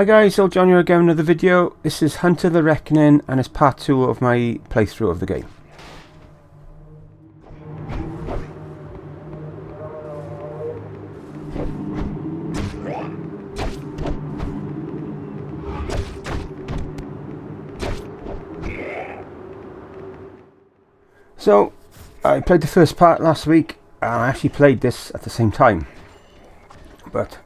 Hi guys, so John here again with another video. This is Hunter the Reckoning and it's part 2 of my playthrough of the game. So, I played the first part last week and I actually played this at the same time. But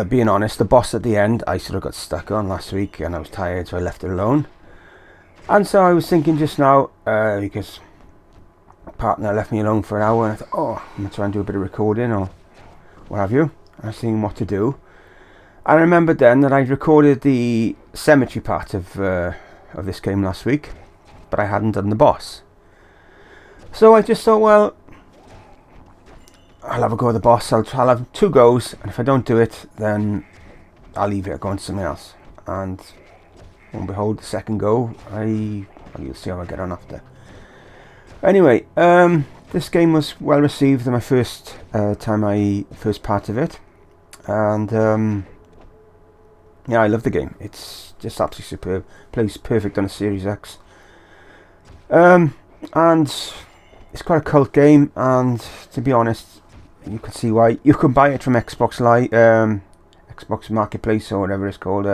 being honest, the boss at the end I sort of got stuck on last week and I was tired, so I left it alone. And so I was thinking just now, because my partner left me alone for an hour and I thought, oh, I'm going to try and do a bit of recording or what have you. I was thinking what to do. I remembered then that I'd recorded the cemetery part of this game last week, but I hadn't done the boss. So I just thought, well, I'll have a go at the boss. I'll have 2 goes, and if I don't do it, then I'll leave it, go on to something else. And lo and behold, the second go, you'll see how I get on after. Anyway, this game was well received in my first part of it, and yeah, I love the game. It's just absolutely superb. Plays perfect on a Series X, and it's quite a cult game. And to be honest, you can see why. You can buy it from Xbox Live, Xbox Marketplace or whatever it's called,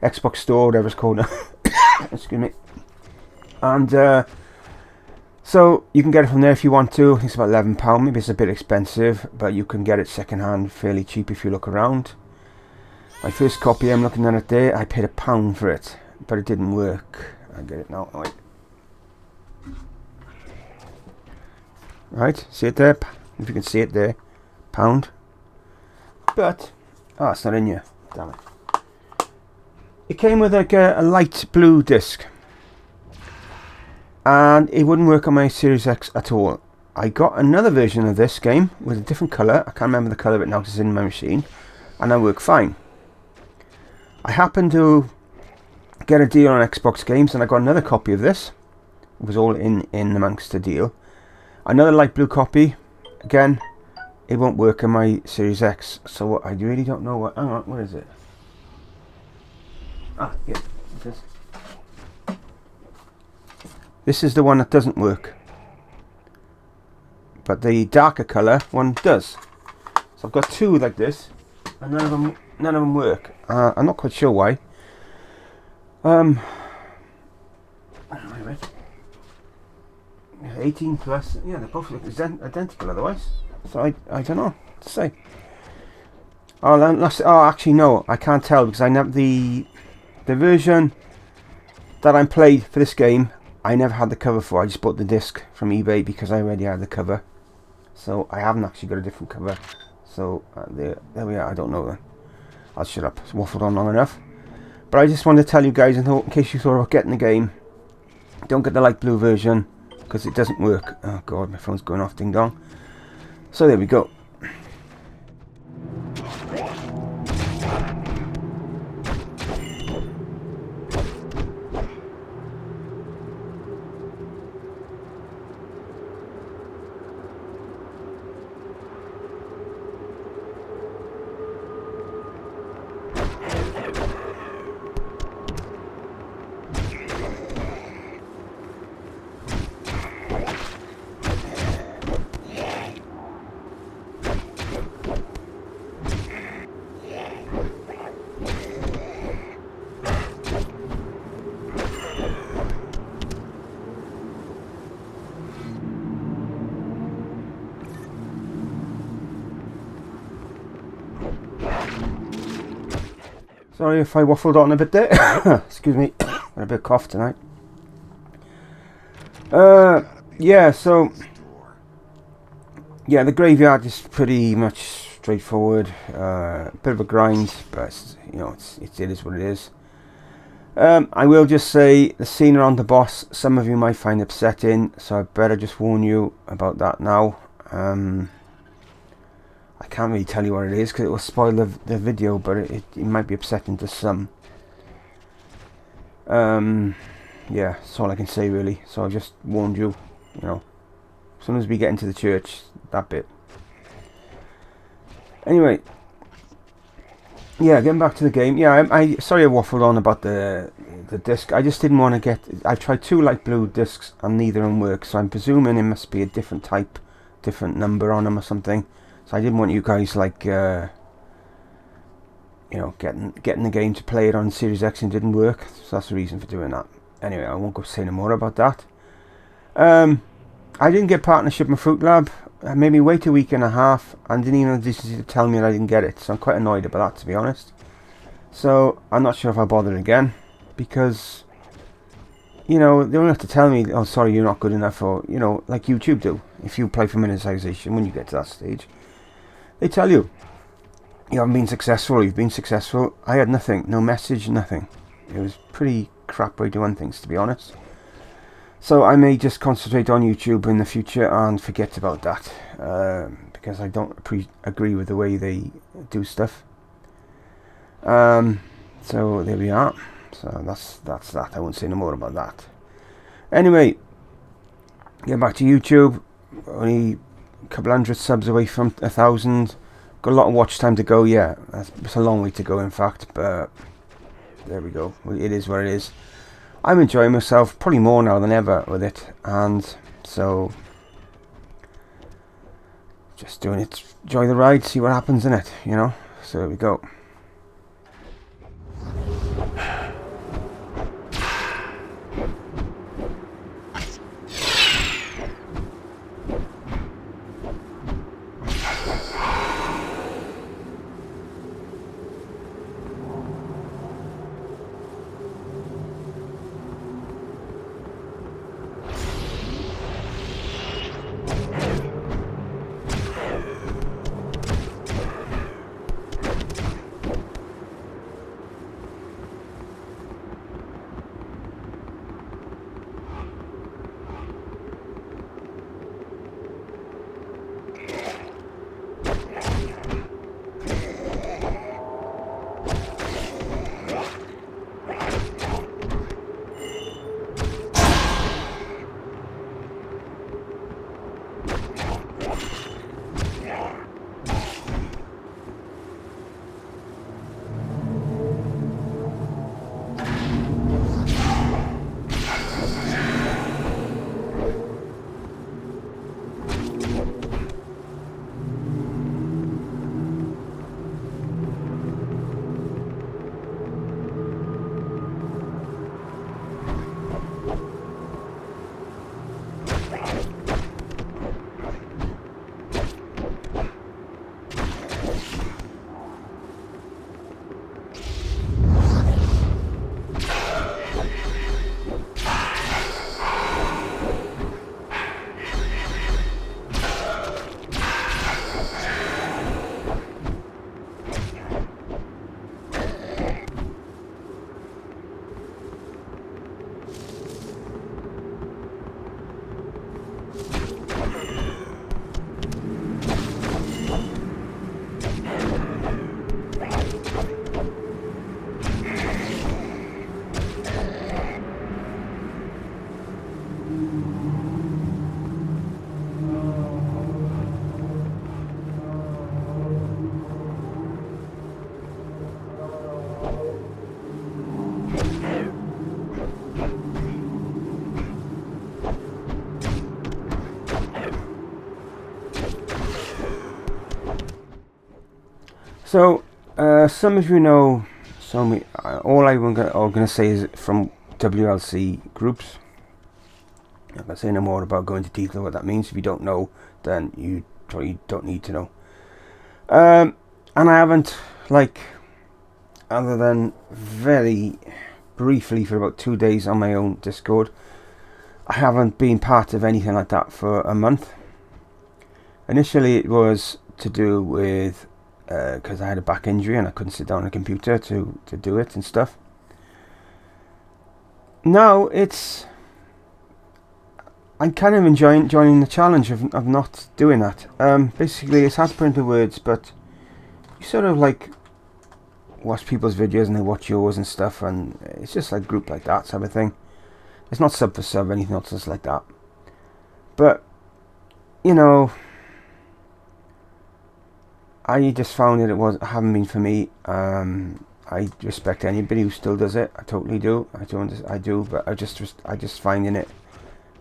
Xbox Store, whatever it's called. Excuse me. And so you can get it from there if you want to. I think it's about £11. Maybe it's a bit expensive, but you can get it second hand fairly cheap if you look around. My first copy, I'm looking at it there, I paid £1 for it, but it didn't work. I get it now. Wait. Right, see it there? If you can see it there, £1. But it's not in here. Damn it! It came with like a light blue disc, and it wouldn't work on my Series X at all. I got another version of this game with a different colour. I can't remember the colour of it now because it's in my machine, and that worked fine. I happened to get a deal on Xbox Games, and I got another copy of this. It was all in amongst the deal. Another light blue copy. Again, it won't work on my Series X, so I really don't know what. Hang on, what is it? Yeah, it is. This is the one that doesn't work, but the darker colour one does. So I've got 2 like this, and none of them work. I'm not quite sure why. I don't know, right? 18 plus, yeah, they both look identical otherwise, so I don't know what to say. Actually no, I can't tell because I never the version that I played for this game, I never had the cover for. I just bought the disc from eBay because I already had the cover, so I haven't actually got a different cover. So there we are. I don't know then. I'll shut up. It's waffled on long enough. But I just wanted to tell you guys, in case you thought about getting the game, don't get the light blue version, because it doesn't work. Oh god, my phone's going off, ding dong. So there we go. Sorry if I waffled on a bit there. Excuse me, got a bit of cough tonight. Yeah, so yeah, the graveyard is pretty much straightforward. Bit of a grind, but you know, it is what it is. I will just say the scene around the boss, some of you might find upsetting, so I better just warn you about that now. I can't really tell you what it is because it will spoil the video, but it might be upsetting to some. Yeah, that's all I can say really. So I just warned you, you know. As soon as we get into the church, that bit. Anyway, yeah, getting back to the game. Yeah, I sorry I waffled on about the disc. I just didn't want to get. I tried two light blue discs and neither of them worked. So I'm presuming it must be a different type, different number on them or something. So I didn't want you guys like, getting the game to play it on Series X and it didn't work. So that's the reason for doing that. Anyway, I won't go say no more about that. I didn't get partnership with Fruit Lab. It made me wait a week and a half and didn't even to tell me that I didn't get it. So I'm quite annoyed about that, to be honest. So I'm not sure if I'll bother again, because they don't have to tell me, oh sorry, you're not good enough, or like YouTube do. If you apply for monetization, when you get to that stage, they tell you you haven't been successful, or you've been successful. I had nothing, no message, nothing. It was pretty crap way doing things, to be honest. So I may just concentrate on YouTube in the future and forget about that, because I don't agree with the way they do stuff. So there we are. So that's that. I won't say no more about that. Anyway, getting back to YouTube. Only a couple hundred subs away from 1,000. Got a lot of watch time to go. Yeah, it's a long way to go, in fact. But there we go. It is what it is. I'm enjoying myself probably more now than ever with it, and so just doing it. Enjoy the ride. See what happens in it. So there we go. So, some of you know, all I'm going to say is from WLC groups. I'm not going to say no more about going into detail what that means. If you don't know, then you probably don't need to know. And I haven't, other than very briefly for about 2 days on my own Discord, I haven't been part of anything like that for a month. Initially it was to do with because I had a back injury and I couldn't sit down on a computer to do it and stuff. Now I'm kind of enjoying joining the challenge of not doing that. Basically, it's hard to put into words, but you sort of watch people's videos and they watch yours and stuff, and it's just like group like that type of thing. It's not sub for sub, anything else just like that. But I just found that it haven't been for me. I respect anybody who still does it. I totally do. I do, but I just finding it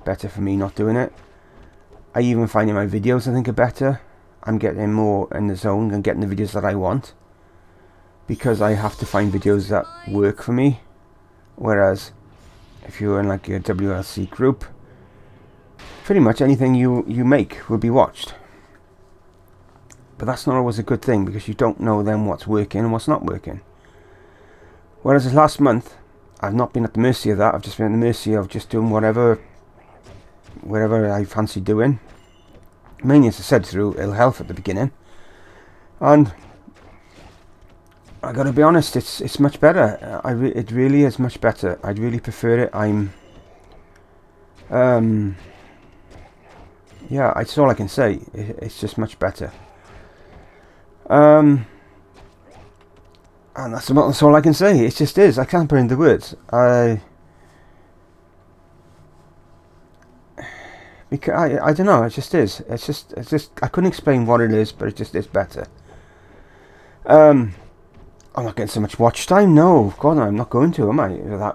better for me not doing it. I even finding my videos I think are better. I'm getting more in the zone and getting the videos that I want, because I have to find videos that work for me. Whereas if you're in like a WLC group, pretty much anything you make will be watched. But that's not always a good thing, because you don't know then what's working and what's not working. Whereas this last month, I've not been at the mercy of that. I've just been at the mercy of just doing whatever I fancy doing. Mainly, as I said, through ill health at the beginning. And I gotta be honest, it's much better. It really is much better. I'd really prefer it. Yeah, it's all I can say. It's just much better. And that's all I can say. It just is. I can't put into words. Because I don't know. It just is. It's just. I couldn't explain what it is, but it just is better. I'm not getting so much watch time. No, God, no, I'm not going to. Am I? That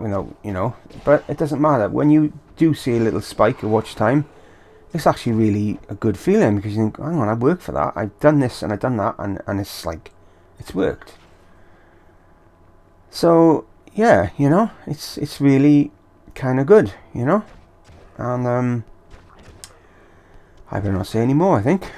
But it doesn't matter. When you do see a little spike of watch time, it's actually really a good feeling, because you think, hang on, I worked for that. I've done this and I've done that, and it's like, it's worked. So yeah, it's really kind of good, and I better not say any more, I think.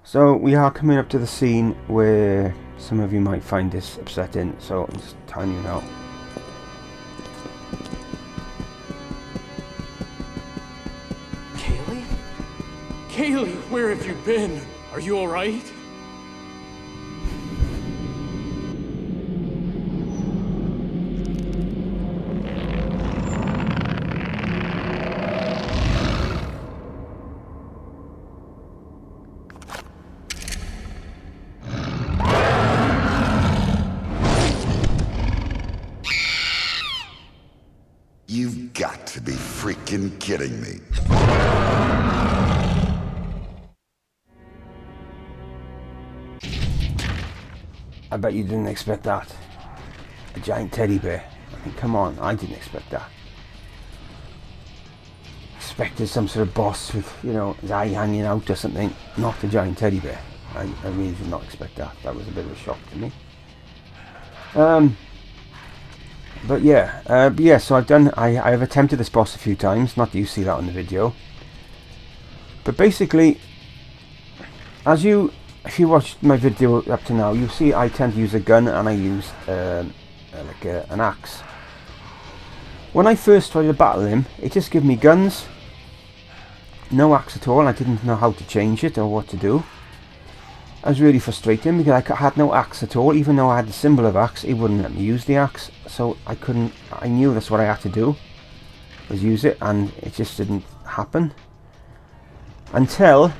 So we are coming up to the scene where some of you might find this upsetting, so I'm just telling you now. Kaylee? Kaylee, where have you been? Are you alright? You've got to be freaking kidding me. I bet you didn't expect that. A giant teddy bear. I mean, come on, I didn't expect that. Expected some sort of boss with, you know, his eye hanging out or something. Not a giant teddy bear. I really did not expect that. That was a bit of a shock to me. But yeah, so I've attempted this boss a few times, not that you see that on the video. But basically, if you watched my video up to now, you'll see I tend to use a gun and I use an axe. When I first tried to battle him, it just gave me guns, no axe at all, and I didn't know how to change it or what to do. I was really frustrating because I had no axe at all. Even though I had the symbol of axe, it wouldn't let me use the axe, so I knew that's what I had to do, was use it, and it just didn't happen. Until,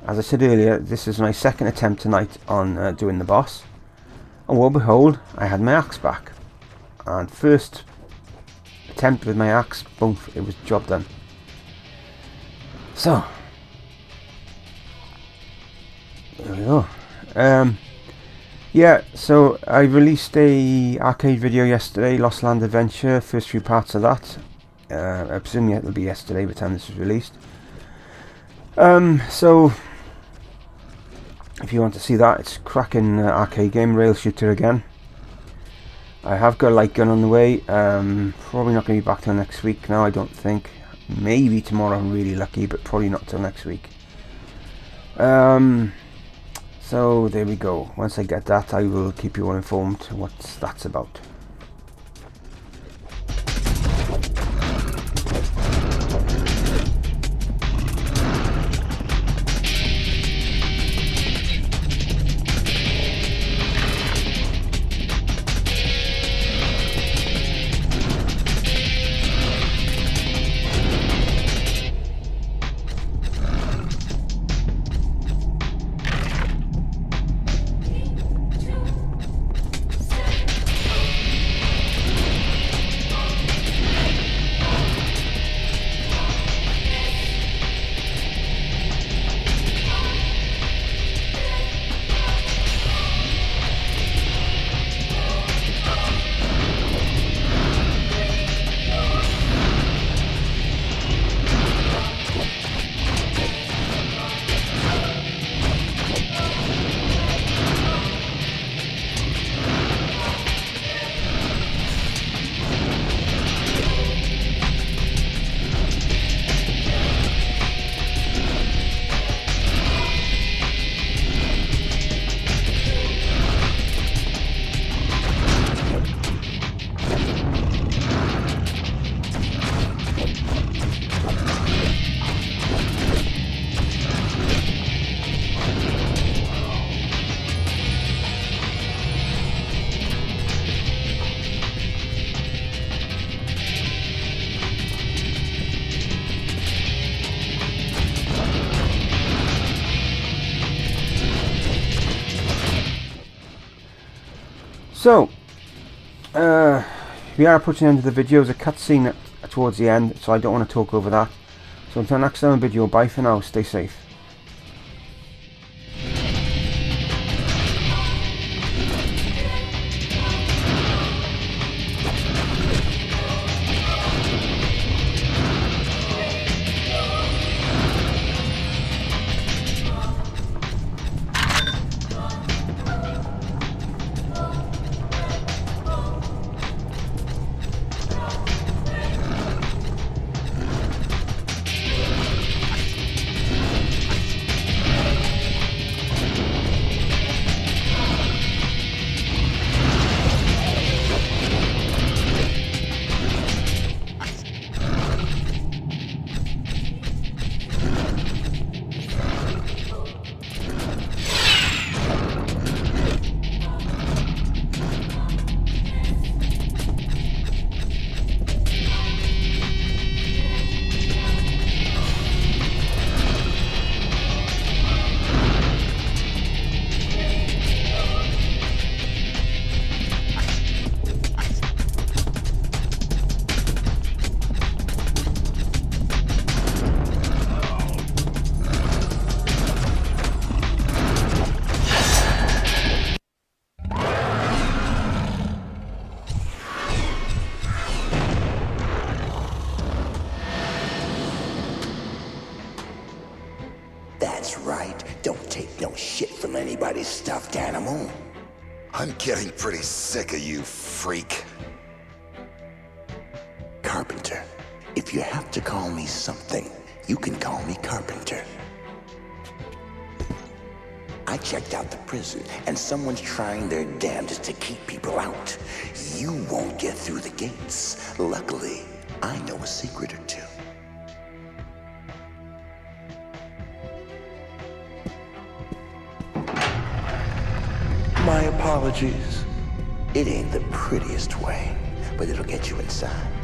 as I said earlier, this is my second attempt tonight on doing the boss, and lo and behold, I had my axe back. And first attempt with my axe, boom, it was job done. So, there we go. Yeah, so I released a arcade video yesterday, Lost Land Adventure, first few parts of that. I presume it'll be yesterday by the time this is released. So if you want to see that, it's a cracking arcade game, rail shooter again. I have got a light gun on the way. Probably not going to be back till next week now, I don't think. Maybe tomorrow I'm really lucky, but probably not till next week. So there we go. Once I get that, I will keep you all informed what that's about. So, we are approaching the end of the video. There's a cutscene towards the end, so I don't want to talk over that. So until next time video, bye for now, stay safe. right? Don't take no shit from anybody's stuffed animal. I'm getting pretty sick of you, freak. Carpenter. If you have to call me something, you can call me Carpenter. I checked out the prison, and someone's trying their damnedest to keep people out. You won't get through the gates. Luckily, I know a secret or two. My apologies. It ain't the prettiest way, but it'll get you inside.